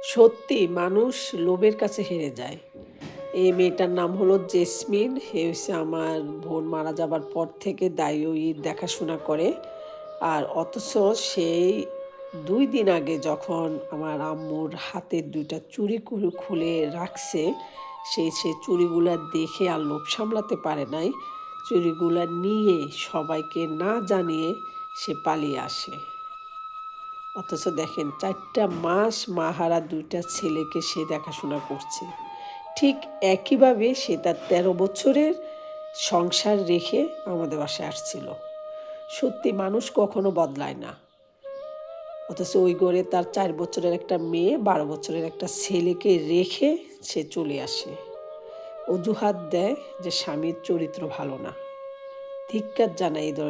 সত্যি মানুষ লোভের কাছে হেরে যায়। এই মেয়েটার নাম হলো জেসমিন। এ হচ্ছে আমার বোন মারা যাবার পর থেকে দায়ী দেখাশোনা করে। আর অথচ সেই ২ দিন আগে যখন আমার আম্মুর হাতের ২ টা চুড়ি খুলে রাখছে, সে চুড়িগুলা দেখে আর লোভ সামলাতে পারে নাই। চুড়িগুলা নিয়ে সবাইকে না জানিয়ে সে পালিয়ে আসে। অথচ দেখেন ৪ টা মাস মাহারা ২ টা ছেলেকে সে দেখাশোনা করছে। ঠিক একইভাবে সে তার ১৩ বছরের সংসার রেখে আমাদের বাসায় আসছিল। সত্যি মানুষ কখনো বদলায় না। অথচ ওই ঘরে তার ৪ বছরের একটা মেয়ে, ১২ বছরের একটা ছেলেকে রেখে সে চলে আসে। অজুহাত দেয় যে স্বামীর চরিত্র ভালো না। ধিক্কার জানাই এই ধরনের